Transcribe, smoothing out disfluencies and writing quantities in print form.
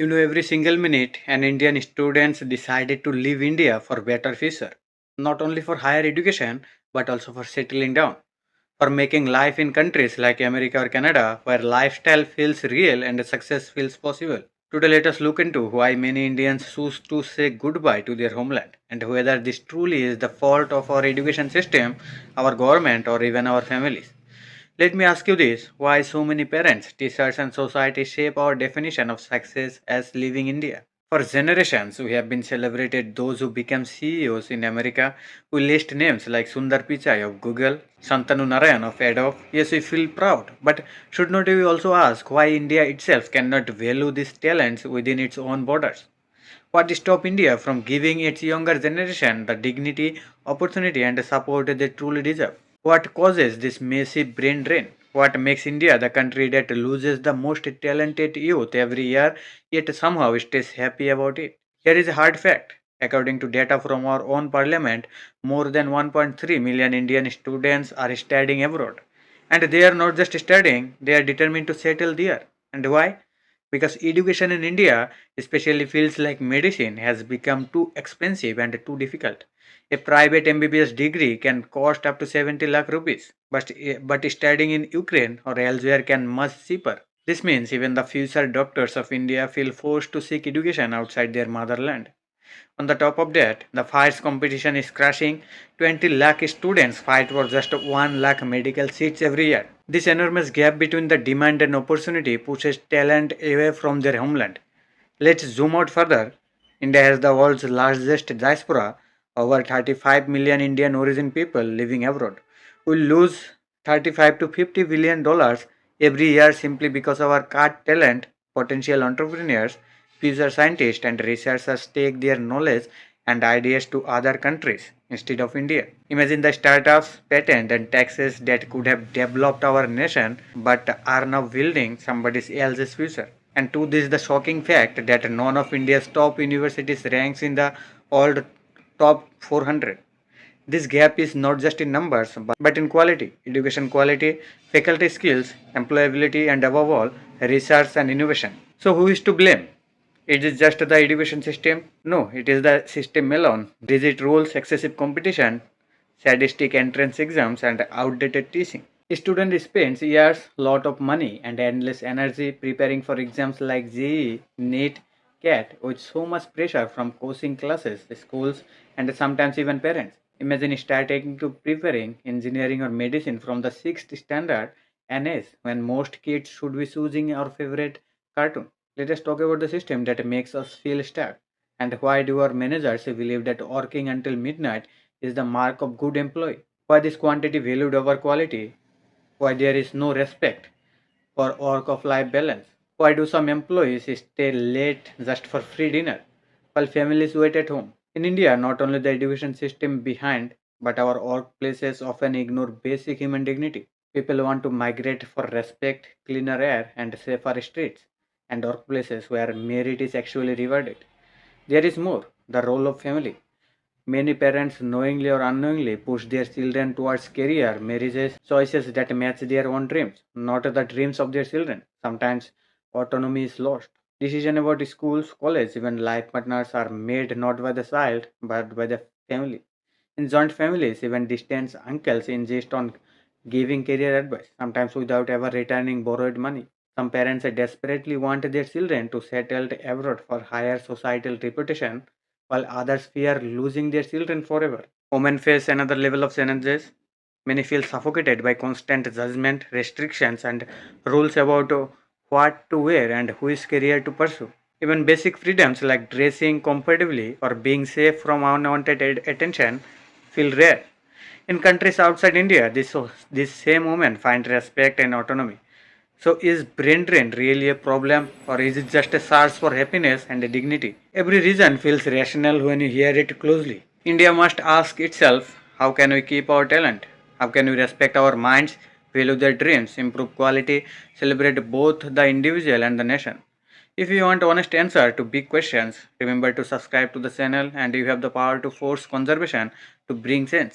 Every single minute, an Indian students decided to leave India for better future, not only for higher education but also for settling down, for making life in countries like America or Canada, where lifestyle feels real and success feels possible. Today, let us look into why many Indians choose to say goodbye to their homeland and whether this truly is the fault of our education system, our government, or even our families. Let me ask you this: why so many parents, teachers, and society shape our definition of success as leaving India? For generations, we have been celebrated those who became CEOs in America. We list names like Sundar Pichai of Google, Shantanu Narayan of Adobe. Yes, we feel proud. But should not we also ask why India itself cannot value these talents within its own borders? What stops India from giving its younger generation the dignity, opportunity, and support they truly deserve? What causes this massive brain drain? What makes India the country that loses the most talented youth every year, yet somehow stays happy about it? Here is a hard fact. According to data from our own parliament, more than 1.3 million Indian students are studying abroad. And they are not just studying, they are determined to settle there. And why? Because education in India, especially fields like medicine, has become too expensive and too difficult. A private MBBS degree can cost up to 70 lakh rupees, but studying in Ukraine or elsewhere can much cheaper. This means even the future doctors of India feel forced to seek education outside their motherland. On the top of that, the fierce competition is crashing. 20 lakh students fight for just 1 lakh medical seats every year. This enormous gap between the demand and opportunity pushes talent away from their homeland. Let's zoom out further. India has the world's largest diaspora, over 35 million Indian origin people living abroad. We lose 35 to 50 billion dollars every year simply because our cut talent, potential entrepreneurs, future scientists and researchers take their knowledge and ideas to other countries instead of India. Imagine the startups, patent and taxes that could have developed our nation but are now building somebody else's future. And to this the shocking fact that none of India's top universities ranks in the old top 400. This gap is not just in numbers but in quality, education quality, faculty skills, employability, and above all, research and innovation. So, who is to blame? Is it just the education system? No, it is the system alone. Rigid rules, excessive competition, sadistic entrance exams, and outdated teaching. A student spends years, lot of money, and endless energy preparing for exams like JEE, NEET, CAT, with so much pressure from coaching classes, schools, and sometimes even parents. Imagine starting to preparing engineering or medicine from the sixth standard NS when most kids should be choosing our favorite cartoon. Let us talk about the system that makes us feel stuck. And why do our managers believe that working until midnight is the mark of good employee? Why this quantity valued over quality? Why there is no respect for work of life balance? Why do some employees stay late just for free dinner while families wait at home? In India, not only the education system behind, but our workplaces often ignore basic human dignity. People want to migrate for respect, cleaner air, and safer streets, and workplaces where merit is actually rewarded. There is more the role of family. Many parents, knowingly or unknowingly, push their children towards career, marriages, choices that match their own dreams, not the dreams of their children. Sometimes autonomy is lost. Decisions about schools, college, even life partners are made not by the child but by the family. In joint families, even distant uncles insist on giving career advice, sometimes without ever returning borrowed money. Some parents desperately want their children to settle abroad for higher societal reputation, while others fear losing their children forever. Women face another level of challenges. Many feel suffocated by constant judgment, restrictions, and rules about what to wear and which career to pursue. Even basic freedoms like dressing comfortably or being safe from unwanted attention feel rare. In countries outside India, this same women find respect and autonomy. So, is brain drain really a problem, or is it just a search for happiness and dignity? Every reason feels rational when you hear it closely. India must ask itself, how can we keep our talent? How can we respect our minds, value their dreams, improve quality, celebrate both the individual and the nation? If you want honest answer to big questions, remember to subscribe to the channel, and you have the power to force conservation to bring change.